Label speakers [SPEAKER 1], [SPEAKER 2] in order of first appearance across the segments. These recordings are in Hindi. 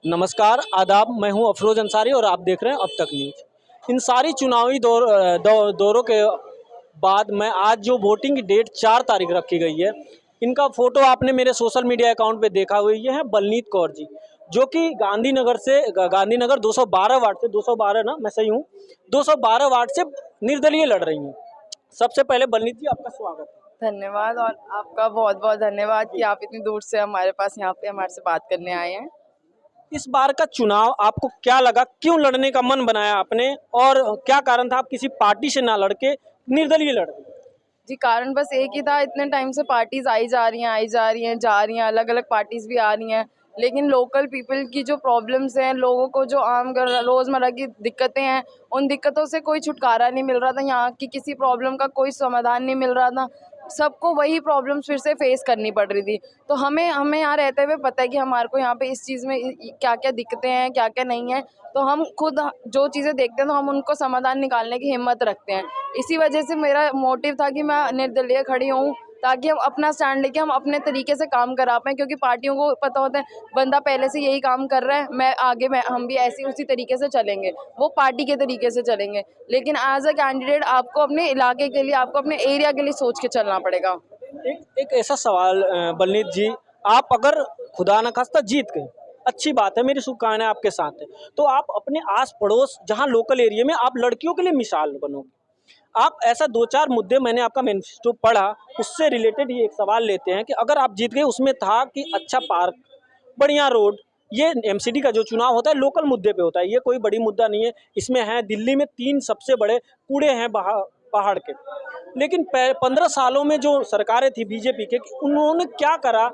[SPEAKER 1] नमस्कार, आदाब। मैं हूं अफरोज़ अंसारी और आप देख रहे हैं अब तक न्यूज़। इन सारी चुनावी दौरों के बाद मैं आज जो वोटिंग की डेट 4 तारीख रखी गई है, इनका फ़ोटो आपने मेरे सोशल मीडिया अकाउंट पे देखा हुआ। ये है बलनीत कौर जी, जो कि गांधीनगर 212 वार्ड से 212 ना, मैं सही हूँ, 212 वार्ड से निर्दलीय लड़ रही हैं। सबसे पहले बलनीत जी, आपका स्वागत है।
[SPEAKER 2] धन्यवाद। और आपका बहुत बहुत धन्यवाद कि आप इतनी दूर से हमारे पास यहाँ पे हमारे से बात करने आए हैं।
[SPEAKER 1] इस बार का चुनाव आपको क्या लगा, क्यों लड़ने का मन बनाया आपने, और क्या कारण था आप किसी पार्टी से ना लड़के निर्दलीय लड़ रहे?
[SPEAKER 2] जी, कारण बस एक ही था। इतने टाइम से पार्टीज आई जा रही हैं, जा रही हैं, अलग अलग पार्टीज भी आ रही हैं, लेकिन लोकल पीपल की जो प्रॉब्लम्स हैं, लोगों को जो आम रोज़मर्रा की दिक्कतें हैं, उन दिक्कतों से कोई छुटकारा नहीं मिल रहा था। यहाँ की किसी प्रॉब्लम का कोई समाधान नहीं मिल रहा था। सबको वही प्रॉब्लम्स फिर से फेस करनी पड़ रही थी। तो हमें हमें यहाँ रहते हुए पता है कि हमारे को यहाँ पे इस चीज़ में क्या क्या दिक्कतें हैं, क्या क्या नहीं है। तो हम खुद जो चीज़ें देखते हैं तो हम उनको समाधान निकालने की हिम्मत रखते हैं। इसी वजह से मेरा मोटिव था कि मैं निर्दलीय खड़ी हूँ, ताकि हम अपना स्टैंड लेके हम अपने तरीके से काम करा पाएँ, क्योंकि पार्टियों को पता होता है बंदा पहले से यही काम कर रहा है, मैं हम भी ऐसे उसी तरीके से चलेंगे, वो पार्टी के तरीके से चलेंगे। लेकिन एज अ कैंडिडेट आपको अपने इलाके के लिए, आपको अपने एरिया के लिए सोच के चलना पड़ेगा।
[SPEAKER 1] एक ऐसा सवाल, बलनीत जी, आप अगर खुदा न खास्ता जीत गए, अच्छी बात है, मेरी शुभकामनाएं आपके साथ है, तो आप अपने आस पड़ोस जहां लोकल एरिया में आप लड़कियों के लिए मिसाल बनोगे। आप ऐसा 2-4 मुद्दे, मैंने आपका मैनिफेस्टो पढ़ा, उससे रिलेटेड ये एक सवाल लेते हैं कि अगर आप जीत गए, उसमें था कि अच्छा पार्क, बढ़िया रोड, ये एमसीडी का जो चुनाव होता है लोकल मुद्दे पे होता है, ये कोई बड़ी मुद्दा नहीं है। इसमें है दिल्ली में 3 सबसे बड़े कूड़े हैं पहाड़ के। लेकिन 15 सालों में जो सरकारें थी बीजेपी के, उन्होंने क्या करा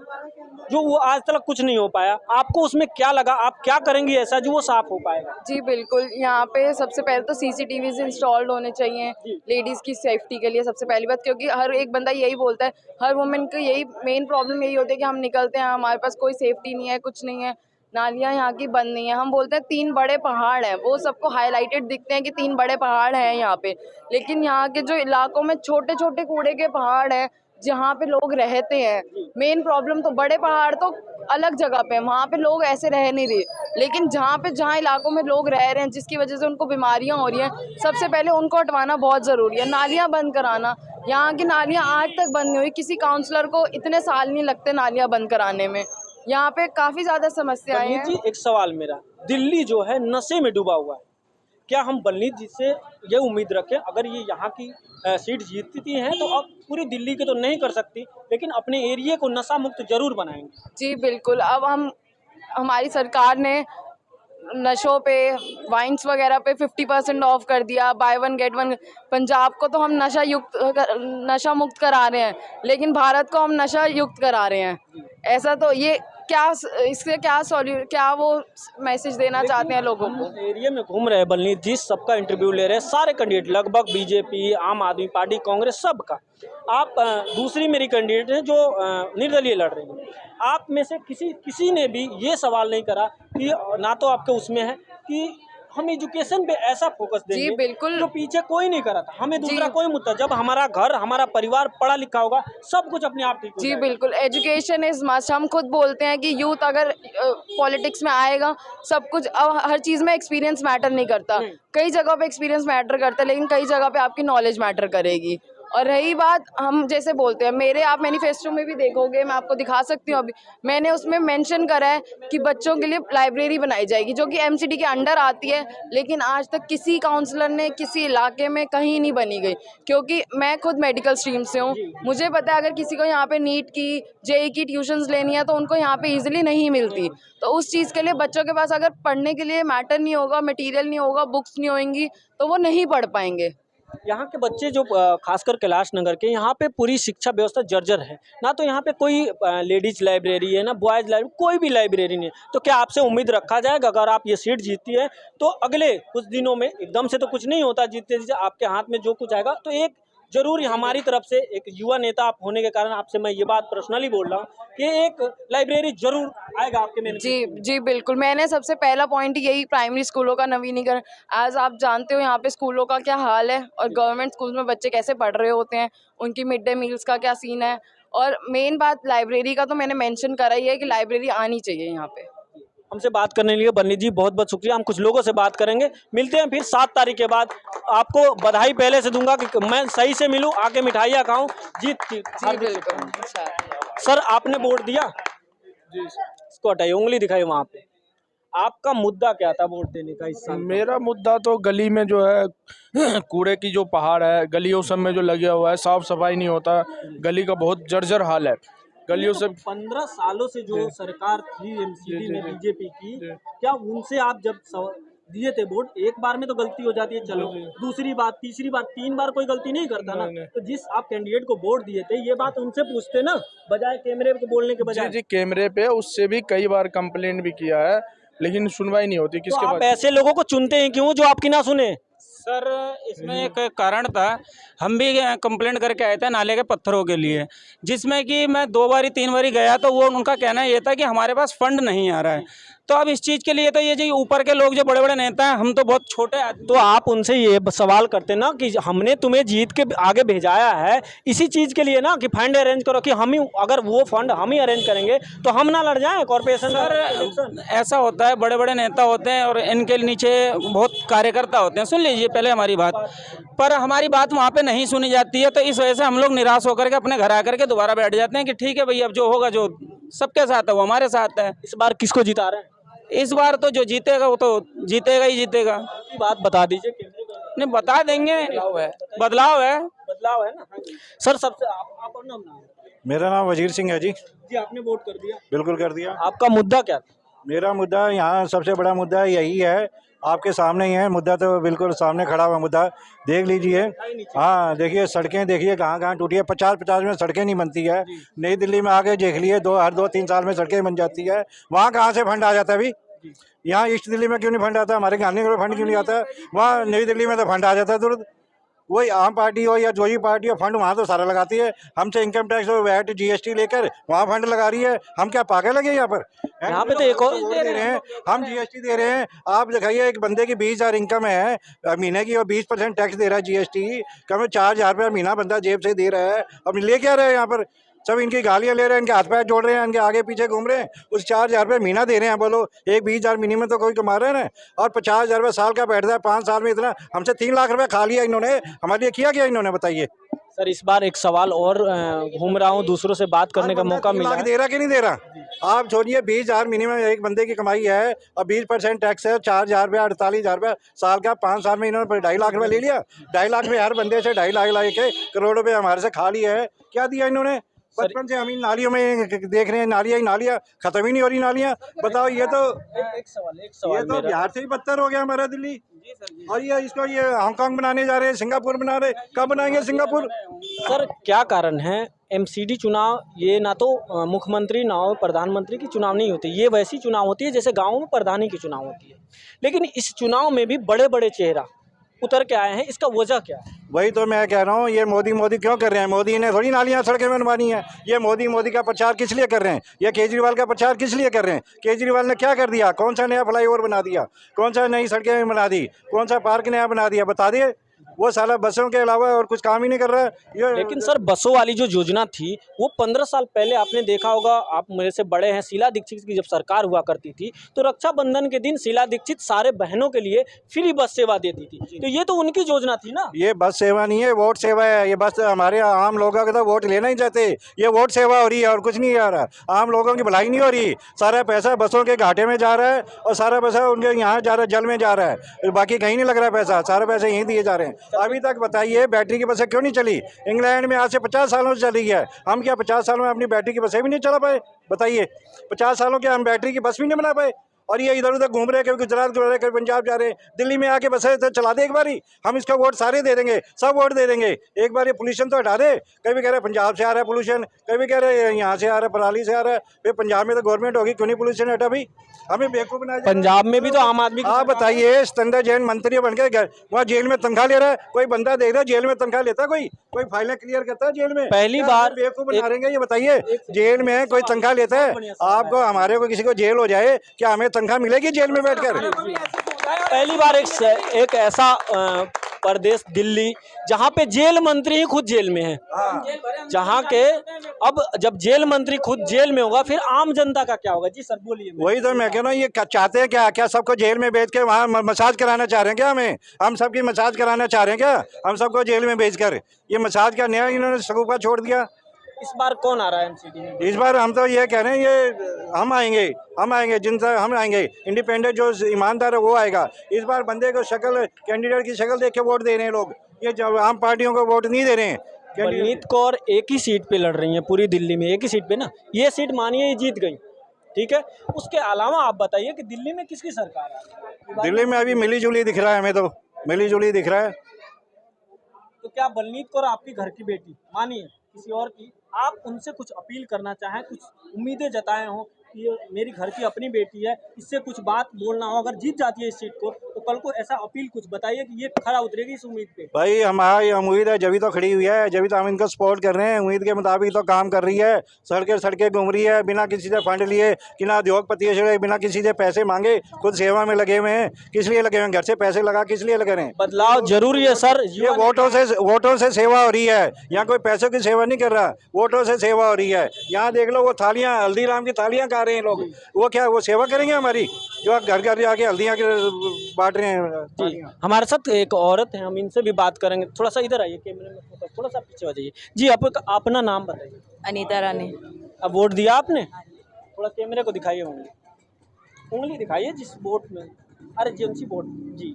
[SPEAKER 1] जो वो आज तक कुछ नहीं हो पाया? आपको उसमें क्या लगा, आप क्या करेंगी ऐसा जो वो साफ हो पाएगा?
[SPEAKER 2] जी बिल्कुल, यहाँ पे सबसे पहले तो सीसीटीवीज़ इंस्टॉल्ड होने चाहिए, लेडीज़ की सेफ्टी के लिए सबसे पहली बात, क्योंकि हर एक बंदा यही बोलता है, हर वुमेन की यही मेन प्रॉब्लम यही होती है कि हम निकलते हैं, हमारे पास कोई सेफ्टी नहीं है, कुछ नहीं है, नालियाँ यहाँ की बंद नहीं है। हम बोलते हैं 3 बड़े पहाड़ हैं, वो सबको हाइलाइटेड दिखते हैं कि 3 बड़े पहाड़ हैं यहाँ पे, लेकिन यहाँ के जो इलाकों में छोटे-छोटे कूड़े के पहाड़ हैं, जहाँ पे लोग रहते हैं, मेन प्रॉब्लम तो बड़े पहाड़ तो अलग जगह पे है, वहाँ पे लोग ऐसे रह नहीं रहे। लेकिन जहाँ इलाकों में लोग रह रहे हैं, जिसकी वजह से उनको बीमारियां हो रही हैं, सबसे पहले उनको हटवाना बहुत ज़रूरी है। नालियाँ बंद कराना, यहाँ की नालियाँ आज तक बंद नहीं हुई, किसी काउंसलर को इतने साल नहीं लगते नालियाँ बंद कराने में। यहाँ पे काफ़ी ज़्यादा समस्याएं
[SPEAKER 1] बलनीत
[SPEAKER 2] हैं।
[SPEAKER 1] जी, एक सवाल मेरा, दिल्ली जो है नशे में डूबा हुआ है, क्या हम बलनीत जी से ये उम्मीद रखें, अगर ये यहाँ की सीट जीतती हैं तो अब पूरी दिल्ली के तो नहीं कर सकती, लेकिन अपने एरिया को नशा मुक्त जरूर बनाएंगे?
[SPEAKER 2] जी बिल्कुल, अब हमारी सरकार ने नशों पे, वाइन्स वगैरह पे 50% ऑफ कर दिया, by one get one. Punjab को तो हम नशा मुक्त करा रहे हैं, लेकिन भारत को हम नशा युक्त करा रहे हैं। ऐसा तो ये क्या, इससे क्या वो मैसेज देना चाहते हैं लोगों को?
[SPEAKER 1] एरिया में घूम रहे हैं बलनीत जी, सबका इंटरव्यू ले रहे हैं, सारे कैंडिडेट लगभग, बीजेपी, आम आदमी पार्टी, कांग्रेस, सबका। आप दूसरी मेरी कैंडिडेट हैं जो निर्दलीय लड़ रही हैं। आप में से किसी ने भी ये सवाल नहीं करा कि ना तो आपके उसमें है कि हम एजुकेशन पे ऐसा फोकस
[SPEAKER 2] जी
[SPEAKER 1] देंगे
[SPEAKER 2] बिल्कुल।
[SPEAKER 1] जो पीछे कोई नहीं करा था, हमें दूसरा
[SPEAKER 2] जी
[SPEAKER 1] कोई मुद्दा, जब हमारा घर, हमारा परिवार पढ़ा लिखा होगा, सब कुछ अपने आप ठीक हो
[SPEAKER 2] जी
[SPEAKER 1] जाएगा।
[SPEAKER 2] बिल्कुल, एजुकेशन इज़ मस्ट। हम खुद बोलते हैं कि यूथ अगर पॉलिटिक्स में आएगा, सब कुछ, अब हर चीज़ में एक्सपीरियंस मैटर नहीं करता। कई जगह पे एक्सपीरियंस मैटर करता है, लेकिन कई जगह पे आपकी नॉलेज मैटर करेगी। और रही बात, हम जैसे बोलते हैं, मेरे आप मैनिफेस्टो में भी देखोगे, मैं आपको दिखा सकती हूँ अभी, मैंने उसमें मेंशन करा है कि बच्चों के लिए लाइब्रेरी बनाई जाएगी, जो कि एमसीडी के अंडर आती है, लेकिन आज तक किसी काउंसलर ने किसी इलाके में कहीं नहीं बनी गई। क्योंकि मैं खुद मेडिकल स्ट्रीम से हूँ, मुझे पता है अगर किसी को यहाँ पे नीट की, जेई की ट्यूशन्स लेनी है तो उनको यहाँ पे इजीली नहीं मिलती। तो उस चीज़ के लिए बच्चों के पास अगर पढ़ने के लिए मैटर नहीं होगा, मटेरियल नहीं होगा, बुक्स नहीं होंगी, तो वो नहीं पढ़ पाएंगे।
[SPEAKER 1] यहाँ के बच्चे जो खासकर कैलाश नगर के, यहाँ पे पूरी शिक्षा व्यवस्था जर्जर है, ना तो यहाँ पे कोई लेडीज लाइब्रेरी है, ना बॉयज लाइब्रेरी, कोई भी लाइब्रेरी नहीं है। तो क्या आपसे उम्मीद रखा जाएगा, अगर आप ये सीट जीतती है तो अगले कुछ दिनों में, एकदम से तो कुछ नहीं होता, जीतते जीतते आपके हाथ में जो कुछ आएगा, तो एक जरूर हमारी तरफ से, एक युवा नेता आप होने के कारण आपसे मैं ये बात पर्सनली बोल रहा हूँ कि एक लाइब्रेरी जरूर आएगा आपके
[SPEAKER 2] जी,
[SPEAKER 1] मैनिफेस्टो में?
[SPEAKER 2] जी बिल्कुल, मैंने सबसे पहला पॉइंट यही प्राइमरी स्कूलों का नवीनीकरण। एज़ आप जानते हो यहाँ पे स्कूलों का क्या हाल है, और गवर्नमेंट स्कूल में बच्चे कैसे पढ़ रहे होते हैं, उनकी मिड डे मील्स का क्या सीन है। और मेन बात लाइब्रेरी का तो मैंने मेंशन करा ही है कि लाइब्रेरी आनी चाहिए यहाँ पे।
[SPEAKER 1] हमसे बात करने के लिए बलनीत जी बहुत बहुत शुक्रिया। हम कुछ लोगों से बात करेंगे, मिलते हैं फिर 7 तारीख के बाद। आपको बधाई पहले से दूंगा कि मैं सही से मिलूं, आके मिठाइयाँ खाऊं, जीत की।
[SPEAKER 2] जी बिल्कुल।
[SPEAKER 1] सर आपने वोट दिया?
[SPEAKER 3] जी
[SPEAKER 1] इसको हटाइए, उंगली दिखाइए वहां पे। आपका मुद्दा क्या था वोट देने का इस साल?
[SPEAKER 3] मेरा मुद्दा तो गली में जो है कूड़े की जो पहाड़ है गलियों सब में जो लगा हुआ है, साफ सफाई नहीं होता, गली का बहुत जर्जर हाल है गलियों से।
[SPEAKER 1] 15 सालों से जो सरकार थी एमसीडी में बीजेपी की, क्या उनसे आप जब दिए थे वोट, एक बार में तो गलती हो जाती है चलो, दूसरी बार, तीसरी बार, 3 बार कोई गलती नहीं करता ना। तो जिस आप कैंडिडेट को वोट दिए थे ये बात उनसे पूछते ना, बजाय कैमरे को बोलने के बजाय।
[SPEAKER 3] जी कैमरे पे उससे भी कई बार कंप्लेंट भी किया है, लेकिन सुनवाई नहीं होती।
[SPEAKER 1] तो
[SPEAKER 3] किसके
[SPEAKER 1] आप
[SPEAKER 3] पास
[SPEAKER 1] ऐसे लोगों को चुनते हैं क्यों जो आपकी ना सुने?
[SPEAKER 4] सर इसमें एक कारण था, हम भी कंप्लेंट करके आए थे नाले के पत्थरों के लिए, जिसमें कि मैं 2 बारी 3 बारी गया तो वो उनका कहना ये था कि हमारे पास फंड नहीं आ रहा है। तो अब इस चीज़ के लिए तो ये जो ऊपर के लोग जो बड़े बड़े नेता हैं, हम तो बहुत छोटे आदमी।
[SPEAKER 1] तो आप उनसे ये सवाल करते ना कि हमने तुम्हें जीत के आगे भेजाया है इसी चीज के लिए ना कि फंड अरेंज करो, कि हम ही, अगर वो फंड हम ही अरेंज करेंगे तो हम ना लड़ जाएं कॉर्पोरेशन।
[SPEAKER 4] सर ऐसा होता है, बड़े बड़े नेता होते हैं और इनके नीचे बहुत कार्यकर्ता होते हैं। सुन लीजिए पहले हमारी बात, पर हमारी बात वहाँ पे नहीं सुनी जाती है, तो इस वजह से हम लोग निराश होकर के अपने घर आकर के दोबारा बैठ जाते हैं कि ठीक है भाई, अब जो होगा, जो सबके साथ है वो हमारे साथ है।
[SPEAKER 1] इस बार किसको जिता रहे हैं?
[SPEAKER 4] इस बार तो जो जीतेगा वो तो जीतेगा ही जीतेगा।
[SPEAKER 1] की बात बता दीजिए।
[SPEAKER 4] नहीं बता देंगे, बदलाव है।
[SPEAKER 1] बदलाव है ना। सर सबसे आप अपना नाम।
[SPEAKER 5] मेरा नाम वजीर सिंह है जी।
[SPEAKER 1] जी आपने वोट कर दिया?
[SPEAKER 5] बिल्कुल कर दिया।
[SPEAKER 1] आपका मुद्दा क्या था?
[SPEAKER 5] मेरा मुद्दा यहाँ सबसे बड़ा मुद्दा यही है, आपके सामने ही है मुद्दा, तो बिल्कुल सामने खड़ा हुआ मुद्दा, देख लीजिए। हाँ देखिए, सड़कें देखिए कहाँ कहाँ टूटी है। 50-50 में सड़कें नहीं बनती है। नई दिल्ली में आके देख लिए, हर 2-3 साल में सड़कें बन जाती है। वहाँ कहाँ से फंड आ जाता है अभी? यहाँ ईस्ट दिल्ली में क्यों नहीं फंड आता? हमारे गांधी में फंड क्यों नहीं आता? वहाँ नई दिल्ली में तो फंड आ जाता है तुरंत। वही आम पार्टी हो या जो ही पार्टी हो, फंड वहाँ तो सारा लगाती है। हमसे इनकम टैक्स और वैट जीएसटी लेकर वहाँ फंड लगा रही है। हम क्या पागल लगे यहाँ पर?
[SPEAKER 1] यहाँ पे तो एक और
[SPEAKER 5] दे रहे हैं, हम जीएसटी दे रहे हैं। आप दिखाइए, एक बंदे की 20,000 इनकम है महीने की और 20% टैक्स दे रहा है जीएसटी। कम 4,000 रुपया महीना बंदा जेब से दे रहा है। अब ले क्या रहे हैं यहाँ पर? सब इनकी गालियाँ ले रहे हैं, इनके हाथ पैर जोड़ रहे हैं, इनके आगे पीछे घूम रहे हैं। उस 4,000 रुपये महीना दे रहे हैं। बोलो, एक 20,000 मिनिमम तो कोई कमा रहे हैं ना, और 50,000 रुपये साल का बैठता है। 5 साल में इतना, हमसे 3 लाख रुपये खा लिया इन्होंने। हमारे लिए किया क्या इन्होंने, बताइए?
[SPEAKER 1] सर इस बार एक सवाल और घूम रहा हूँ, दूसरों से बात करने का मौका मिला है।
[SPEAKER 5] दे रहा कि नहीं दे रहा? आप छोड़िए, 20,000 मिनिमम एक बंदे की कमाई है और 20% टैक्स है। 4,000 रुपया, 48,000 रुपया साल का। 5 साल में इन्होंने 2.5 लाख रुपया ले लिया। 2.5 लाख में हर बंदे से 2.5 लाख के करोड़ रुपये हमारे से खा लिया है। क्या दिया इन्होंने? बचपन से हम इन नालियों में देख रहे हैं, नालियाँ ही नालियाँ, खत्म ही नहीं हो रही नालियाँ। बताओ, ये तो
[SPEAKER 1] एक सवाल
[SPEAKER 5] ये तो बिहार से ही बदतर हो गया हमारा दिल्ली। और ये इसको ये हांगकांग बनाने जा रहे हैं, सिंगापुर बना रहे। कब बनाएंगे सिंगापुर?
[SPEAKER 1] सर क्या कारण है? एमसीडी चुनाव ये ना तो मुख्यमंत्री ना हो प्रधानमंत्री की चुनाव नहीं होती, ये वैसी चुनाव होती है जैसे गाँव में प्रधानी की चुनाव होती है। लेकिन इस चुनाव में भी बड़े बड़े चेहरा उतर के आए हैं, इसका वजह क्या है?
[SPEAKER 5] वही तो मैं कह रहा हूँ, ये मोदी क्यों कर रहे हैं? मोदी ने थोड़ी नालियाँ सड़कें बनवानी है। ये मोदी का प्रचार किस लिए कर रहे हैं? ये केजरीवाल का प्रचार किस लिए कर रहे हैं? केजरीवाल ने क्या कर दिया? कौन सा नया फ्लाईओवर बना दिया? कौन सा नई सड़कें बना दी? कौन सा पार्क नया बना दिया? बता दिए। वो साला बसों के अलावा और कुछ काम ही नहीं कर रहा है ये।
[SPEAKER 1] लेकिन सर बसों वाली जो योजना थी वो 15 साल पहले आपने देखा होगा, आप मेरे से बड़े हैं, शीला दीक्षित की जब सरकार हुआ करती थी तो रक्षाबंधन के दिन शीला दीक्षित सारे बहनों के लिए फ्री बस सेवा देती थी। तो ये तो उनकी योजना थी ना।
[SPEAKER 5] ये बस सेवा नहीं है, वोट सेवा है। ये बस हमारे आम लोगों के तो वोट लेना ही चाहते। ये वोट सेवा हो रही है और कुछ नहीं आ रहा। आम लोगों की भलाई नहीं हो रही। सारा पैसा बसों के घाटे में जा रहा है और सारा पैसा उनके यहाँ जा रहा है, जल में जा रहा है। बाकी कहीं नहीं लग रहा है पैसा, सारा पैसा यहीं दिए जा रहे हैं। अभी तक बताइए, बैटरी की बसें क्यों नहीं चली? इंग्लैंड में आज से 50 सालों से चली है। हम क्या 50 सालों में अपनी बैटरी की बसें भी नहीं चला पाए? बताइए, 50 सालों के हम बैटरी की बस भी नहीं बना पाए। और ये इधर उधर घूम रहे हैं, कभी गुजरात जा रहे हैं, कभी पंजाब जा रहे हैं। दिल्ली में आके बसें तो चला दे एक बारी, हम इसका वोट सारे दे देंगे, सब वोट दे देंगे। एक बार ये पोल्यूशन तो हटा दे। कभी कह रहे हैं पंजाब से आ रहा है पोल्यूशन, कभी कह रहे हैं यहाँ से आ रहा है, पराली से आ रहा है। फिर पंजाब में तो गवर्नमेंट होगी, क्यों नहीं पोल्यूशन हटा? भाई हमें बेवकूफ बनाया।
[SPEAKER 1] पंजाब में भी तो आम आदमी।
[SPEAKER 5] आप बताइए, स्तनदा जैन मंत्री बन के वहाँ जेल में तनख्वाह ले रहा है। कोई बंदा देख रहा है जेल में तनख्वाह लेता? कोई फाइलें क्लियर करता है जेल में?
[SPEAKER 1] पहली बार
[SPEAKER 5] बेवकूफ बना रहे हैं। ये बताइए, जेल में कोई तनख्वाह लेता है? आपको, हमारे को, किसी को जेल हो जाए, क्या हमें तनख्वाह मिलेगी जेल में बैठकर?
[SPEAKER 1] पहली बार एक ऐसा प्रदेश दिल्ली, जहाँ पे जेल मंत्री ही खुद जेल में है, जहाँ के अब जब जेल मंत्री खुद जेल में होगा फिर आम जनता का क्या होगा? जी सर बोलिए।
[SPEAKER 5] वही तो मैं कह रहा हूँ, ये चाहते हैं क्या? क्या सबको जेल में भेज के वहाँ मसाज कराना चाह रहे हैं क्या? हमें हम सबकी मसाज कराना चाह रहे हैं क्या? हम सबको जेल में भेजकर ये मसाज का नया इन्होंने शगुफा छोड़ दिया।
[SPEAKER 1] इस बार कौन आ रहा है एमसीडी में?
[SPEAKER 5] इस बार हम तो ये कह रहे हैं, ये हम आएंगे जिनसे हम आएंगे, इंडिपेंडेंट जो ईमानदार है वो आएगा। इस बार बंदे को शक्ल, कैंडिडेट की शक्ल देख के वोट दे रहे हैं लोग, ये जो आम पार्टियों को वोट नहीं दे रहे हैं।
[SPEAKER 1] बलनीत कौर एक ही सीट पे लड़ रही हैं पूरी दिल्ली में, एक ही सीट पे ना, ये सीट मानिए ये जीत गई, ठीक है। उसके अलावा आप बताइए कि दिल्ली में किसकी सरकार है?
[SPEAKER 5] दिल्ली में अभी मिली जुली दिख रहा है, हमें तो मिली जुली दिख रहा है।
[SPEAKER 1] तो क्या बलनीत कौर आपकी घर की बेटी मानिए किसी और की, आप उनसे कुछ अपील करना चाहें, कुछ उम्मीदें जताए हों कि ये मेरी घर की अपनी बेटी है, इससे कुछ बात बोलना हो, अगर जीत जाती है इस सीट को तो कल को ऐसा अपील कुछ बताइए कि ये खरा उतरेगी इस उम्मीद पे?
[SPEAKER 5] भाई हमारी उम्मीद है, जब तो खड़ी हुई है, जब तो हम इनको सपोर्ट कर रहे हैं, उम्मीद के मुताबिक तो काम कर रही है, सड़कें घूम रही है, बिना किसी से फंड लिए, कि ना उद्योगपति है, बिना किसी से पैसे मांगे, खुद सेवा में लगे हुए हैं। किस लिए लगे हुए हैं? घर से पैसे लगा किस लिए लगे हैं?
[SPEAKER 1] बदलाव जरूरी है सर।
[SPEAKER 5] ये वोटों से सेवा हो रही है, यहाँ कोई पैसों की सेवा नहीं कर रहा, वोटों से सेवा हो रही है। यहाँ देख लो वो थालियाँ, हल्दीराम की थालियाँ खा रहे हैं लोग, वो क्या वो सेवा करेंगे हमारी? जो घर घर जाके हल्दियाँ बांट रहे हैं।
[SPEAKER 1] जी हमारे साथ एक औरत है, हम इनसे भी बात करेंगे। थोड़ा सा इधर आइए, कैमरे में थोड़ा सा पीछे आ जाइए। जी आप अपना नाम बताइए।
[SPEAKER 6] अनीता रानी।
[SPEAKER 1] अब वोट दिया आपने? थोड़ा कैमरे को दिखाइए, उंगली दिखाइए जिस वोट में, अरे जी वोट। जी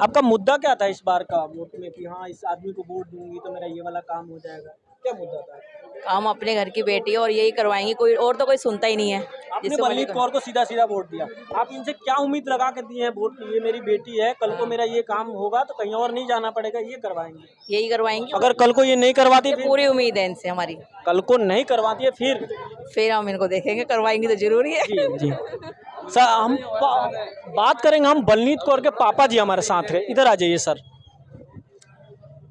[SPEAKER 1] आपका मुद्दा क्या था इस बार का वोट में कि हाँ इस आदमी को वोट दूंगी तो मेरा ये वाला काम हो जाएगा? क्या मुद्दा था?
[SPEAKER 6] काम अपने घर की बेटी है और यही करवाएंगी, कोई और तो कोई सुनता ही नहीं है।
[SPEAKER 1] आपने बलनीत कौर को सीधा सीधा वोट दिया, आप इनसे क्या उम्मीद लगा के दिए हैं वोट की? ये मेरी बेटी है, कल को मेरा ये काम होगा तो कहीं और नहीं जाना पड़ेगा, ये करवाएंगे,
[SPEAKER 6] यही करवाएंगी।
[SPEAKER 1] अगर कल को ये नहीं करवाती,
[SPEAKER 6] पूरी उम्मीद है इनसे हमारी।
[SPEAKER 1] कल को नहीं करवाती है फिर
[SPEAKER 6] हम इनको देखेंगे, करवाएंगी तो जरूरी है।
[SPEAKER 1] जी जी सर, हम बात करेंगे, हम बलनीत कौर के पापा जी हमारे साथ हैं, इधर आ जाइए सर।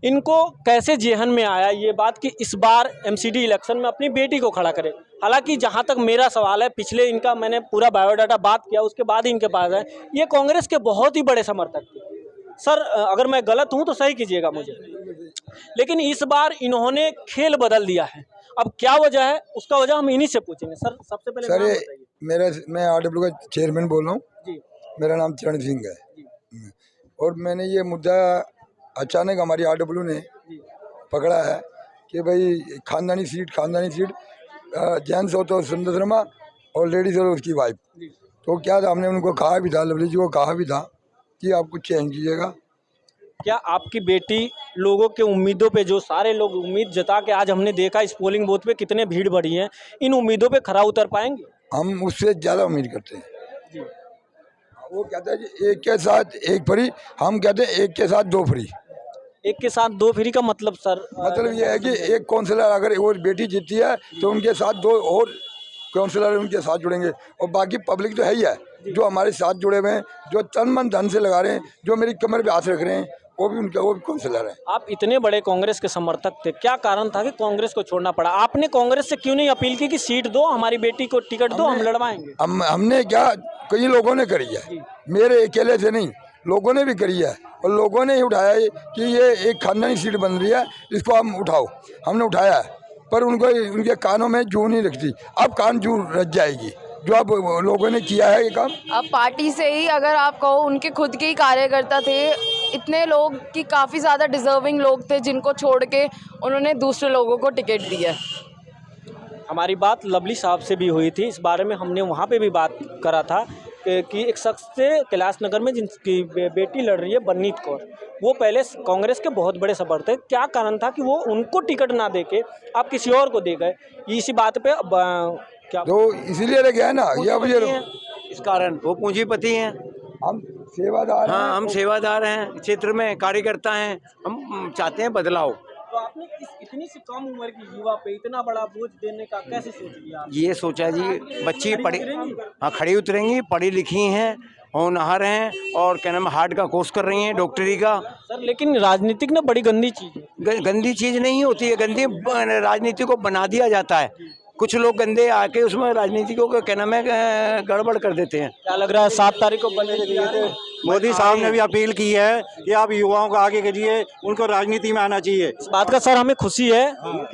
[SPEAKER 1] इनको कैसे जेहन में आया ये बात कि इस बार एमसीडी इलेक्शन में अपनी बेटी को खड़ा करें? हालांकि जहां तक मेरा सवाल है, पिछले इनका मैंने पूरा बायोडाटा बात किया, उसके बाद ही इनके पास है, ये कांग्रेस के बहुत ही बड़े समर्थक थे। सर अगर मैं गलत हूं तो सही कीजिएगा मुझे, लेकिन इस बार इन्होंने खेल बदल दिया है। अब क्या वजह है, उसका वजह हम इन्हीं से पूछेंगे। सर सबसे पहले
[SPEAKER 7] सर,
[SPEAKER 1] नाम बताइए।
[SPEAKER 7] मैं आरडब्ल्यू का चेयरमैन बोल रहा हूँ
[SPEAKER 1] जी
[SPEAKER 7] मेरा नाम चरण सिंह है। और मैंने ये मुद्दा अचानक हमारी आरडब्ल्यू ने पकड़ा है कि भाई खानदानी सीट जेंट्स हो तो सुंदर शर्मा और लेडीज हो उसकी वाइफ। तो क्या था, हमने उनको कहा भी था, लवली जी को कहा भी था कि आप कुछ चेंज कीजिएगा।
[SPEAKER 1] क्या आपकी बेटी लोगों के उम्मीदों पे, जो सारे लोग उम्मीद जता के आज हमने देखा इस पोलिंग बूथ पे कितने भीड़ बढ़ी है, इन उम्मीदों पे खरा उतर पाएंगे?
[SPEAKER 7] हम उससे ज़्यादा उम्मीद करते हैं। वो कहते हैं कि एक के साथ एक फ्री, हम कहते हैं एक के साथ दो फ्री।
[SPEAKER 1] एक के साथ दो फ्री का मतलब सर?
[SPEAKER 7] मतलब ये है कि एक काउंसलर अगर वो बेटी जीतती है तो उनके साथ दो और काउंसलर उनके साथ जुड़ेंगे, और बाकी पब्लिक तो है ही है जो हमारे साथ जुड़े हुए हैं, जो तन मन धन से लगा रहे हैं, जो मेरी कमर पे हाथ रख रहे हैं, वो भी काउंसलर है।
[SPEAKER 1] आप इतने बड़े कांग्रेस के समर्थक थे, क्या कारण था कि कांग्रेस को छोड़ना पड़ा? आपने कांग्रेस से क्यों नहीं अपील की कि सीट दो, हमारी बेटी को टिकट दो, हम लड़वाएंगे?
[SPEAKER 7] हमने क्या, कई लोगों ने करी है, मेरे अकेले से नहीं, लोगों ने भी करी है, और लोगों ने ही उठाया है कि ये एक खानदानी सीट बन रही है, इसको हम उठाओ। हमने उठाया है, पर उनको उनके कानों में जू नहीं रखती। अब कान जू रच जाएगी जो अब लोगों ने किया है ये काम।
[SPEAKER 2] अब पार्टी से ही अगर आप कहो, उनके खुद के ही कार्यकर्ता थे, इतने लोग कि काफ़ी ज़्यादा डिजर्विंग लोग थे जिनको छोड़ के उन्होंने दूसरे लोगों को टिकट दिया।
[SPEAKER 1] हमारी बात लवली साहब से भी हुई थी, इस बारे में हमने वहाँ पे भी बात करा था कि एक शख्स से कैलाश नगर में जिनकी बेटी लड़ रही है बलनीत कौर, वो पहले कांग्रेस के बहुत बड़े समर्थक थे। क्या कारण था कि वो उनको टिकट ना देके आप किसी और को दे गए? इसी बात पे क्या
[SPEAKER 7] तो इसीलिए रह गया ना, ये
[SPEAKER 8] इस कारण वो पूंजीपति हैं,
[SPEAKER 7] हम सेवादार।
[SPEAKER 8] हाँ, हम सेवादार हैं, क्षेत्र में कार्यकर्ता हैं, हम चाहते हैं बदलाव।
[SPEAKER 1] तो आपने इतनी सी कम उम्र की युवा पे इतना बड़ा बोझ देने का कैसे सोच लिया?
[SPEAKER 8] ये सोचा जी, बच्ची पढ़ी, हाँ खड़ी उतरेंगी, पढ़ी लिखी हैं, होनहार हैं, और क्या नाम हार्ट का कोर्स कर रही हैं, डॉक्टरी का।
[SPEAKER 1] सर लेकिन राजनीतिक ना बड़ी गंदी चीज़ है।
[SPEAKER 8] गंदी चीज़ नहीं होती है, गंदी राजनीति को बना दिया जाता है। कुछ लोग गंदे आके उसमें राजनीति को क्या नाम है गड़बड़ कर देते हैं।
[SPEAKER 1] क्या लग रहा है 7 तारीख को बने दिए थे
[SPEAKER 5] मोदी साहब ने भी अपील की है कि आप युवाओं को आगे करिए, उनको राजनीति में आना चाहिए।
[SPEAKER 1] इस बात का सर हमें खुशी है,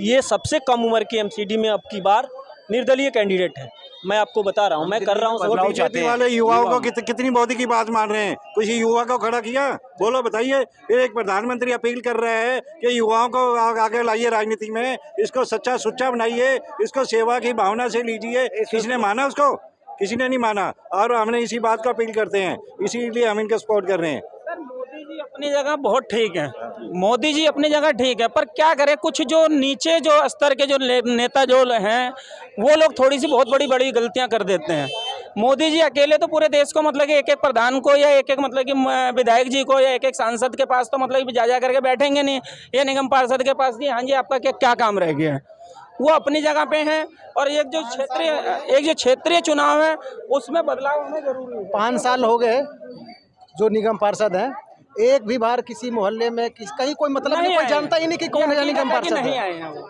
[SPEAKER 1] ये सबसे कम उम्र की एमसीडी में अब की बार निर्दलीय कैंडिडेट है। मैं आपको बता रहा हूँ, मैं कर रहा हूँ
[SPEAKER 5] वो बीजेपी वाले युवाओं को कितनी मोदी की बात मान रहे हैं? कुछ युवा को खड़ा किया, बोलो बताइए। फिर एक प्रधानमंत्री अपील कर रहे हैं कि युवाओं को आगे लाइए राजनीति में, इसको सच्चा सुच्चा बनाइए, इसको सेवा की भावना से लीजिए। किसने माना उसको? किसी ने नहीं माना, और हमने इसी बात को अपील करते हैं, इसीलिए हम इनको सपोर्ट कर रहे हैं।
[SPEAKER 4] मोदी जी अपनी जगह बहुत ठीक है, मोदी जी अपनी जगह ठीक है, पर क्या करें, कुछ जो नीचे जो स्तर के जो नेता जो हैं वो लोग थोड़ी सी बहुत बड़ी बड़ी गलतियां कर देते हैं। मोदी जी अकेले तो पूरे देश को मतलब कि एक एक प्रधान को या एक एक मतलब कि विधायक जी को या एक एक सांसद के पास तो मतलब कि जा करके बैठेंगे नहीं, या निगम पार्षद के पास नहीं, हाँ जी आपका क्या काम रह गया है। वो अपनी जगह पे हैं, और एक जो क्षेत्रीय चुनाव है उसमें बदलाव होना जरूरी है।
[SPEAKER 9] 5 साल हो गए जो निगम पार्षद हैं, एक भी बार किसी मोहल्ले में कहीं कोई मतलब नहीं, कोई जानता ही नहीं कि कौन है निगम पार्षद
[SPEAKER 4] नहीं
[SPEAKER 9] है।
[SPEAKER 4] आए हैं वो।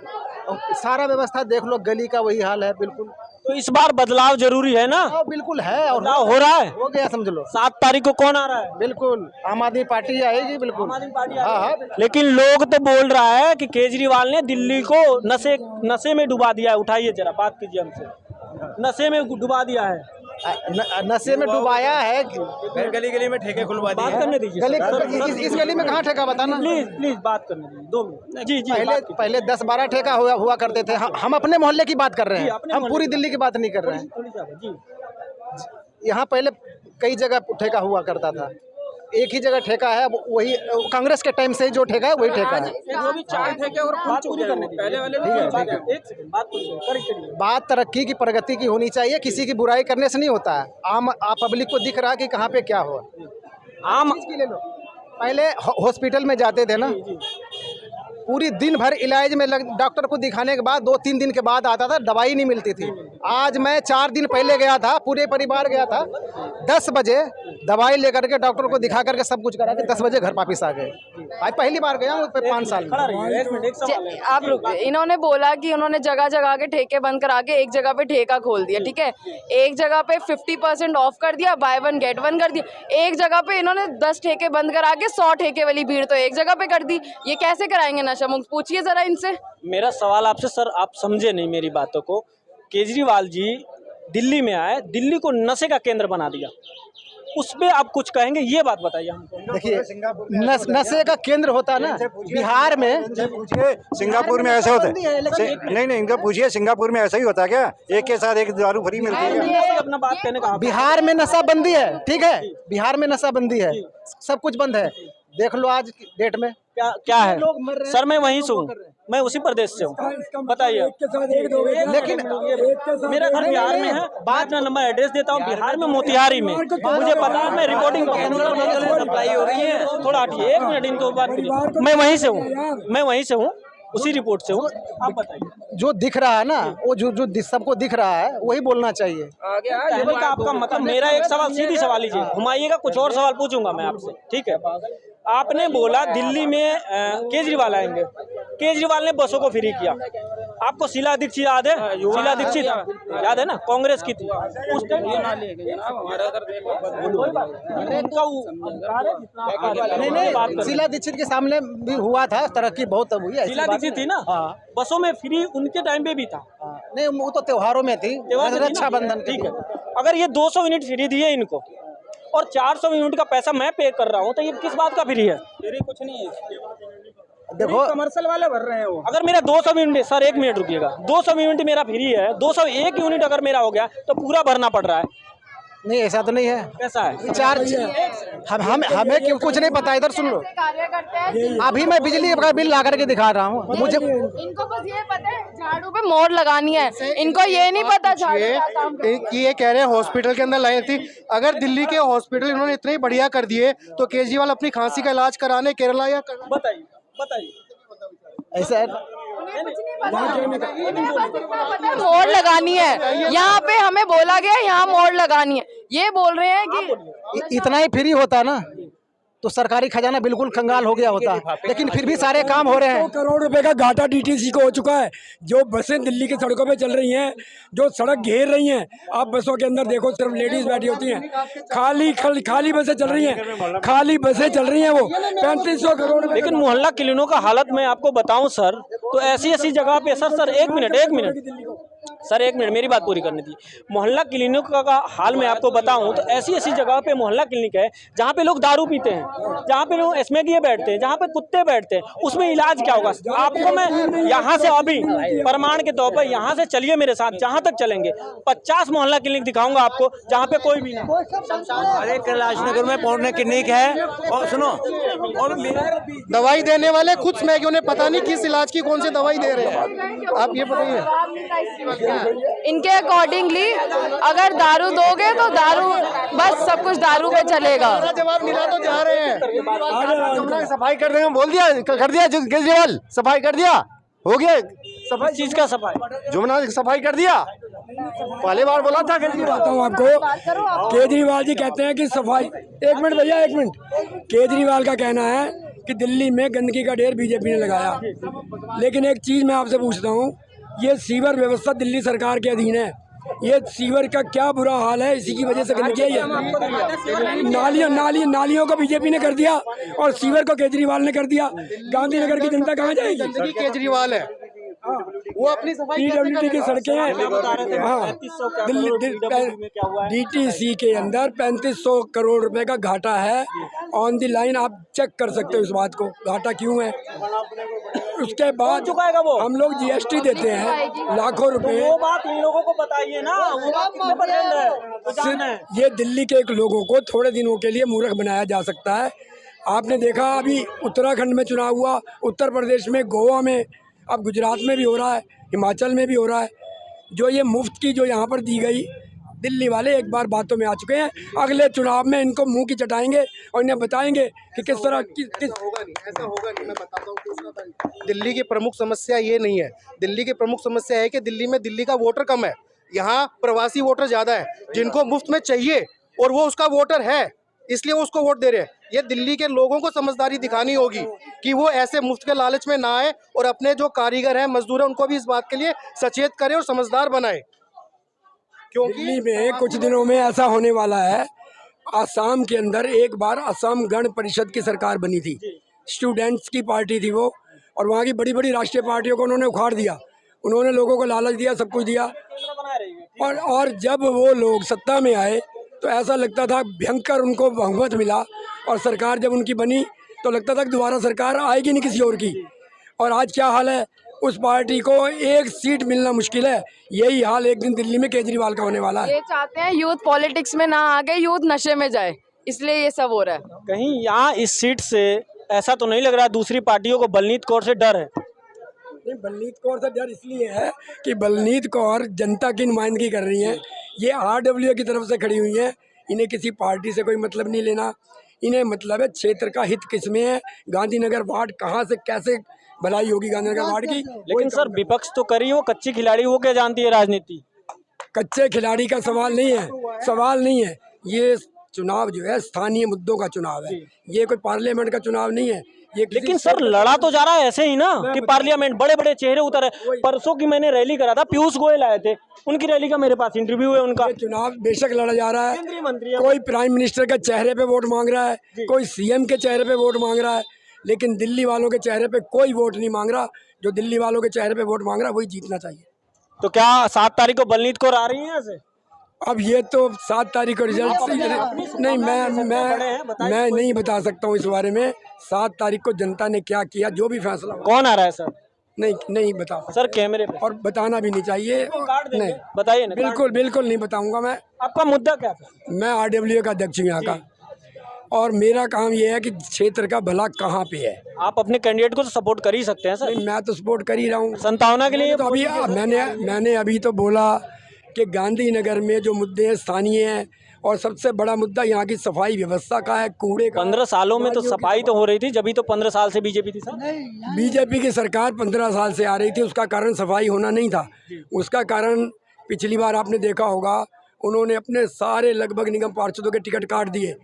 [SPEAKER 9] सारा व्यवस्था देख लो, गली का वही हाल है बिल्कुल।
[SPEAKER 1] तो इस बार बदलाव जरूरी है ना?
[SPEAKER 9] बिल्कुल है, और
[SPEAKER 1] बदलाव हो रहा है,
[SPEAKER 9] हो गया समझ लो।
[SPEAKER 1] 7 तारीख को कौन आ रहा है?
[SPEAKER 9] बिल्कुल आम आदमी पार्टी आएगी, बिल्कुल
[SPEAKER 1] आम आदमी पार्टी
[SPEAKER 9] हाँ हाँ।
[SPEAKER 1] लेकिन लोग तो बोल रहा है कि केजरीवाल ने दिल्ली को नशे में डुबा दिया है। उठाइए जरा, बात कीजिए हमसे। नशे में डुबा दिया है,
[SPEAKER 9] नशे में डुबाया है,
[SPEAKER 3] गली गली में ठेके खुलवा दिए।
[SPEAKER 1] बात करने दीजिए
[SPEAKER 9] इस गली में कहाँ ठेका बताना।
[SPEAKER 1] प्लीज बात करने दीजिए 2 मिनट। जी
[SPEAKER 9] पहले 10-12 ठेका हुआ करते थे। हम अपने मोहल्ले की बात कर रहे हैं, हम पूरी दिल्ली की बात नहीं कर रहे हैं। यहाँ पहले कई जगह ठेका हुआ करता था, एक ही जगह ठेका है, वही कांग्रेस के टाइम से जो ठेका है वही ठेका है।
[SPEAKER 4] वो भी 4 ठेके और
[SPEAKER 1] बात पूरी करने दीजिए।
[SPEAKER 4] पहले वाले
[SPEAKER 1] एक सेकंड, बात करिए।
[SPEAKER 9] बात तरक्की की, प्रगति की होनी चाहिए, किसी की बुराई करने से नहीं होता है। आम पब्लिक को दिख रहा है कि कहाँ पे क्या हुआ।
[SPEAKER 1] आम
[SPEAKER 9] की ले लो, पहले हॉस्पिटल में जाते थे ना, पूरी दिन भर इलाज में डॉक्टर को दिखाने के बाद 2-3 दिन के बाद आता था, दवाई नहीं मिलती थी। आज मैं 4 दिन पहले गया था, पूरे परिवार गया था, 10 बजे दवाई लेकर के डॉक्टर को दिखा करके सब कुछ करा के 10 बजे घर वापिस आ गए। आज पहली बार गया हूँ 5 साल में।
[SPEAKER 2] आप रुक, इन्होंने बोला कि उन्होंने जगह जगह के ठेके बंद करा के एक जगह पे ठेका खोल दिया, ठीक है। एक जगह पे 50% ऑफ कर दिया, बाय 1 गेट 1 कर दिया। एक जगह पे इन्होंने 10 ठेके बंद करा के 100 ठेके वाली भीड़ तो एक जगह पे कर दी। ये कैसे कराएंगे नशा मुक्त? पूछिए जरा इनसे।
[SPEAKER 1] मेरा सवाल आपसे, सर आप समझे नहीं मेरी बातों को। केजरीवाल जी दिल्ली में आए, दिल्ली को नशे का केंद्र बना दिया, उस पे आप कुछ कहेंगे? ये बात बताइए हमको।
[SPEAKER 9] देखिए, नशे का केंद्र होता है ना बिहार में।
[SPEAKER 5] पूछिए सिंगापुर में ऐसा होता है? नहीं, इनका पूछिए सिंगापुर में ऐसा ही होता है क्या? एक के साथ एक दारू फ्री मिलती है?
[SPEAKER 1] अपना बात कहने का
[SPEAKER 9] बिहार में नशाबंदी है, ठीक है, बिहार में नशाबंदी है, सब कुछ बंद है। देख लो आज डेट में
[SPEAKER 1] क्या है। सर मैं वहीं से हूँ, मैं उसी प्रदेश से हूँ, बताइए।
[SPEAKER 9] लेकिन
[SPEAKER 1] मेरा घर बिहार में है, बाद में नंबर एड्रेस देता हूँ, बिहार में मोतिहारी में। मुझे पता है, मैं रिकॉर्डिंग सप्लाई हो रही है। थोड़ा हटिए, 1 मिनट इनको बात करिए। मैं वहीं से हूँ, उसी रिपोर्ट से हूँ। आप बताइए।
[SPEAKER 9] जो दिख रहा है ना, वो जो सबको दिख रहा है वही बोलना चाहिए।
[SPEAKER 1] कहने का आपका मतलब, मेरा एक सवाल, सीधी सवाल लीजिए, घुमाइएगा, कुछ और सवाल पूछूंगा मैं आपसे, ठीक है। आपने बोला दिल्ली में केजरीवाल आएंगे, केजरीवाल ने बसों को फ्री किया। आपको शीला दीक्षित याद है? शीला दीक्षित याद है ना, कांग्रेस की थी उस टाइम।
[SPEAKER 9] नहीं, शीला दीक्षित के सामने भी हुआ था, तरक्की बहुत हुई है।
[SPEAKER 1] शीला दीक्षित थी ना, बसों में फ्री उनके टाइम पे भी था।
[SPEAKER 9] नहीं, वो तो त्योहारों में थी, रक्षाबंधन।
[SPEAKER 1] ठीक है, अगर ये 200 यूनिट फ्री दिए इनको और 400 यूनिट का पैसा मैं पे कर रहा हूँ, तो ये किस बात का फ्री है?
[SPEAKER 4] फ्री कुछ नहीं है,
[SPEAKER 9] देखो
[SPEAKER 4] कमर्शियल वाले भर रहे हैं वो।
[SPEAKER 1] अगर मेरा 200 यूनिट, सर 1 मिनट रुकिएगा, 200 यूनिट मेरा फ्री है, 201 यूनिट अगर मेरा हो गया तो पूरा भरना पड़ रहा है।
[SPEAKER 9] नहीं, ऐसा तो नहीं है।
[SPEAKER 1] कैसा है?
[SPEAKER 9] चार्ज हमें क्यों कुछ नहीं पता। इधर सुन लो, अभी मैं बिजली का बिल ला करके दिखा रहा हूँ। मुझे
[SPEAKER 2] इनको बस ये पता है झाड़ू पे मोड़ लगानी है, इनको ये नहीं पता झाड़ू क्या काम करता है।
[SPEAKER 10] ये कह रहे हैं हॉस्पिटल के अंदर लाइन थी। अगर दिल्ली के हॉस्पिटल इन्होंने इतने बढ़िया कर दिए तो केजरीवाल अपनी खांसी का इलाज कराने केरला या
[SPEAKER 1] बताइए
[SPEAKER 9] ऐसा है।
[SPEAKER 2] मोड़ लगानी है, यहाँ पे हमें बोला गया यहाँ मोड़ लगानी है। ये बोल रहे हैं कि
[SPEAKER 9] इतना ही फ्री होता ना तो सरकारी खजाना बिल्कुल कंगाल हो गया होता, लेकिन फिर भी सारे काम हो रहे हैं।
[SPEAKER 11] 100 करोड़ रुपए का घाटा डीटीसी को हो चुका है। जो बसें दिल्ली की सड़कों पे चल रही हैं, जो सड़क घेर रही हैं, आप बसों के अंदर देखो सिर्फ लेडीज बैठी होती हैं, खाली बसें चल रही हैं, खाली बसें चल रही हैं वो 3500 करोड़।
[SPEAKER 1] लेकिन मोहल्ला क्लिनिकों का हालत मैं आपको बताऊं सर, तो ऐसी जगह पे सर एक मिनट सर, एक मिनट मेरी बात पूरी करने दी। मोहल्ला क्लिनिक का हाल मैं आपको बताऊं तो ऐसी जगह पे मोहल्ला क्लिनिक है जहाँ पे लोग दारू पीते हैं, जहाँ पे लोग स्मैगिए बैठते हैं, जहाँ पे कुत्ते बैठते हैं, उसमें इलाज क्या होगा? आपको मैं यहाँ से अभी प्रमाण के तौर पर यहाँ से चलिए मेरे साथ, जहाँ तक चलेंगे 50 मोहल्ला क्लिनिक दिखाऊंगा आपको जहाँ पे कोई भी नहीं।
[SPEAKER 8] अरे कैलाशनगर में पौने क्लिनिक है, और सुनो, और
[SPEAKER 10] दवाई देने वाले खुद स्मैगियों ने पता नहीं किस इलाज की कौन सी दवाई दे रहे हैं, आप ये बताइए।
[SPEAKER 2] इनके अकॉर्डिंगली अगर दारू दोगे तो दारू, बस सब कुछ दारू पे चलेगा।
[SPEAKER 10] जवाब मिला तो जा रहे हैं।
[SPEAKER 9] सफाई कर देंगे, बोल दिया, कर दिया केजरीवाल, सफाई कर दिया, हो गया
[SPEAKER 1] सफाई चीज का सफाई,
[SPEAKER 9] जुमना सफाई कर दिया, पहले बार बोला था केजरीवाल।
[SPEAKER 11] बताऊँ आपको, केजरीवाल जी कहते हैं कि सफाई, एक मिनट भैया एक मिनट, केजरीवाल का कहना है कि दिल्ली में गंदगी का ढेर बीजेपी ने लगाया, लेकिन एक चीज़ मैं आपसे पूछता हूँ, ये सीवर व्यवस्था दिल्ली सरकार के अधीन है, ये सीवर का क्या बुरा हाल है, इसी की वजह से गंदगी है। नालियों को बीजेपी ने कर दिया और सीवर को केजरीवाल ने कर दिया। गांधीनगर की जनता कहाँ जाएगी?
[SPEAKER 10] केजरीवाल है वो अपनी सफाई
[SPEAKER 11] PWD की सड़कें हैं, हाँ, DTC के अंदर 3500 करोड़ रुपए का घाटा है ऑन दी लाइन। आप चेक कर सकते हो इस बात को, घाटा क्यों है। उसके बाद हम लोग GST देते हैं लाखों रुपए,
[SPEAKER 1] वो बात इन लोगों को बताइए ना, वो बात कितने परसेंट है वो जानना है।
[SPEAKER 11] ये दिल्ली के एक लोगों को थोड़े दिनों के लिए मूर्ख बनाया जा सकता है। आपने देखा अभी उत्तराखंड में चुनाव हुआ, उत्तर प्रदेश में, गोवा में, अब गुजरात में भी हो रहा है, हिमाचल में भी हो रहा है। जो ये मुफ्त की जो यहाँ पर दी गई, दिल्ली वाले एक बार बातों में आ चुके हैं, अगले चुनाव में इनको मुंह की चटाएंगे और इन्हें बताएंगे कि किस तरह
[SPEAKER 10] ऐसा होगा नहीं, मैं बताता हूँ। दिल्ली की प्रमुख समस्या ये नहीं है, दिल्ली की प्रमुख समस्या है कि दिल्ली में दिल्ली का वोटर कम है, यहाँ प्रवासी वोटर ज़्यादा है जिनको मुफ्त में चाहिए और वो उसका वोटर है, इसलिए वो उसको वोट दे रहे हैं। ये दिल्ली के लोगों को समझदारी दिखानी होगी कि वो ऐसे मुफ्त के लालच में ना आए और अपने जो कारीगर हैं, मजदूर हैं, उनको भी इस बात के लिए सचेत करें और समझदार बनाएं। क्योंकि
[SPEAKER 11] दिल्ली में कुछ दिनों में ऐसा होने वाला है, आसाम के अंदर एक बार असम गण परिषद की सरकार बनी थी, स्टूडेंट्स की पार्टी थी वो, और वहाँ की बड़ी बड़ी राष्ट्रीय पार्टियों को उन्होंने उखाड़ दिया, उन्होंने लोगों को लालच दिया, सब कुछ दिया, और जब वो लोग सत्ता में आए तो ऐसा लगता था भयंकर उनको बहुमत मिला, और सरकार जब उनकी बनी तो लगता था कि दोबारा सरकार आएगी नहीं किसी और की। और आज क्या हाल है, उस पार्टी को एक सीट मिलना मुश्किल है। यही हाल एक दिन दिल्ली में केजरीवाल का होने वाला है।
[SPEAKER 2] ये चाहते हैं यूथ पॉलिटिक्स में ना आगे, यूथ नशे में जाए, इसलिए ये सब हो रहा है।
[SPEAKER 1] कहीं यहाँ इस सीट से ऐसा तो नहीं लग रहा दूसरी पार्टियों को बलनीत कौर से डर है?
[SPEAKER 11] नहीं, बलनीत कौर से डर इसलिए है कि बलनीत कौर जनता की नुमाइंदगी कर रही हैं, ये RWA की तरफ से खड़ी हुई हैं, इन्हें किसी पार्टी से कोई मतलब नहीं लेना, इन्हें मतलब है क्षेत्र का हित किसमें है, गांधीनगर वार्ड कहाँ से कैसे भलाई होगी गांधीनगर वार्ड की।
[SPEAKER 1] लेकिन सर विपक्ष तो करी, वो कच्ची खिलाड़ी, वो क्या जानती है राजनीति?
[SPEAKER 11] कच्चे खिलाड़ी का सवाल नहीं है, सवाल नहीं है, ये चुनाव जो है स्थानीय मुद्दों का चुनाव है, ये कोई पार्लियामेंट का चुनाव नहीं है।
[SPEAKER 1] लेकिन सर लड़ा तो जा रहा है ऐसे ही ना कि पार्लियामेंट, बड़े बड़े चेहरे उतर है। परसों की मैंने रैली करा था, पीयूष गोयल आए थे, उनकी रैली का मेरे पास इंटरव्यू है उनका।
[SPEAKER 11] चुनाव बेशक लड़ा जा रहा है, कोई प्राइम मिनिस्टर के चेहरे पे वोट मांग रहा है, कोई CM के चेहरे पे वोट मांग रहा है, लेकिन दिल्ली वालों के चेहरे पे कोई वोट नहीं मांग रहा। जो दिल्ली वालों के चेहरे पे वोट मांग रहा है वही जीतना चाहिए।
[SPEAKER 1] तो क्या 7 तारीख को बलनीत कौर आ रही है यहाँ से?
[SPEAKER 11] अब ये तो 7 तारीख को रिजल्ट नहीं, मैं नहीं बता सकता हूँ इस बारे में। 7 तारीख को जनता ने क्या किया, जो भी फैसला।
[SPEAKER 1] कौन आ रहा है सर?
[SPEAKER 11] नहीं बता
[SPEAKER 1] सर कैमरे पे,
[SPEAKER 11] और बताना भी नहीं चाहिए। नहीं
[SPEAKER 1] बताइए ना।
[SPEAKER 11] बिल्कुल नहीं बताऊंगा मैं।
[SPEAKER 1] आपका मुद्दा क्या था?
[SPEAKER 11] मैं RWA का अध्यक्ष हूँ यहाँ का, और मेरा काम ये है कि क्षेत्र का भला कहाँ पे है।
[SPEAKER 1] आप अपने कैंडिडेट को तो सपोर्ट कर ही सकते हैं सर।
[SPEAKER 11] मैं तो सपोर्ट कर ही रहा हूँ
[SPEAKER 1] संतावना के लिए।
[SPEAKER 11] तो अभी मैंने अभी तो बोला कि गांधीनगर में जो मुद्दे हैं स्थानीय हैं, और सबसे बड़ा मुद्दा यहाँ की सफाई व्यवस्था का है, कूड़े का।
[SPEAKER 1] 15 सालों में तो सफाई तो हो रही थी, जब भी तो 15 साल से बीजेपी थी सर।
[SPEAKER 11] बीजेपी की सरकार 15 साल से आ रही थी, उसका कारण सफाई होना नहीं था, उसका कारण पिछली बार आपने देखा होगा उन्होंने अपने सारे लगभग निगम पार्षदों के टिकट काट दिए।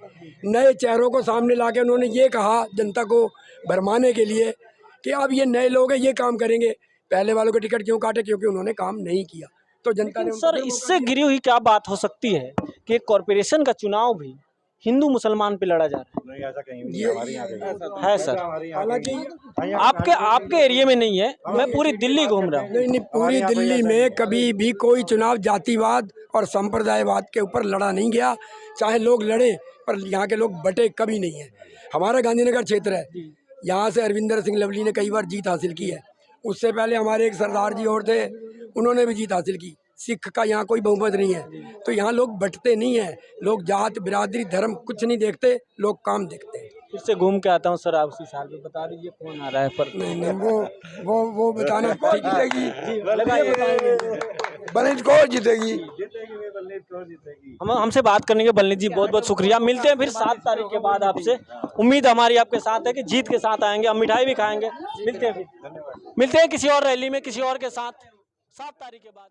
[SPEAKER 11] नए चेहरों को सामने लाके उन्होंने ये कहा जनता को भरमाने के लिए कि अब ये नए लोग हैं, ये काम करेंगे। पहले वालों के टिकट क्यों काटे? क्योंकि उन्होंने काम नहीं किया। तो जनता ने
[SPEAKER 1] सर इससे गिरी हुई क्या बात हो सकती है कि कॉरपोरेशन का चुनाव भी हिंदू मुसलमान पे लड़ा जा रहा
[SPEAKER 5] नहीं, ऐसा कहीं भी नहीं, हमारे यहाँ कहीं
[SPEAKER 1] है सर।
[SPEAKER 11] हालांकि
[SPEAKER 1] आपके एरिया में नहीं है, मैं पूरी दिल्ली घूम रहा हूँ।
[SPEAKER 11] नहीं, पूरी दिल्ली में कभी भी कोई चुनाव जातिवाद और संप्रदायवाद के ऊपर लड़ा नहीं गया। चाहे लोग लड़े, पर यहाँ के लोग बटे कभी नहीं है। हमारा गांधीनगर क्षेत्र है, यहाँ से अरविंदर सिंह लवली ने कई बार जीत हासिल की है। उससे पहले हमारे एक सरदार जी और थे, उन्होंने भी जीत हासिल की। सिख का यहाँ कोई बहुमत नहीं है। तो यहाँ लोग बटते नहीं हैं। लोग जात बिरादरी धर्म कुछ नहीं देखते, लोग काम देखते हैं।
[SPEAKER 1] फिर से घूम के आता हूँ सर, आप उसी साल में बता दीजिए कौन आ रहा है। पर
[SPEAKER 11] नहीं, वो बताना ठीक जीतेगी, बलनीत कौर जीतेगी।
[SPEAKER 1] हमसे बात करने के बलनीत जी बहुत बहुत शुक्रिया। मिलते हैं फिर 7 तारीख के बाद आपसे। उम्मीद हमारी आपके साथ है कि जीत के साथ आएंगे, हम मिठाई भी खाएंगे। मिलते हैं किसी और रैली में किसी और के साथ 7 तारीख के बाद।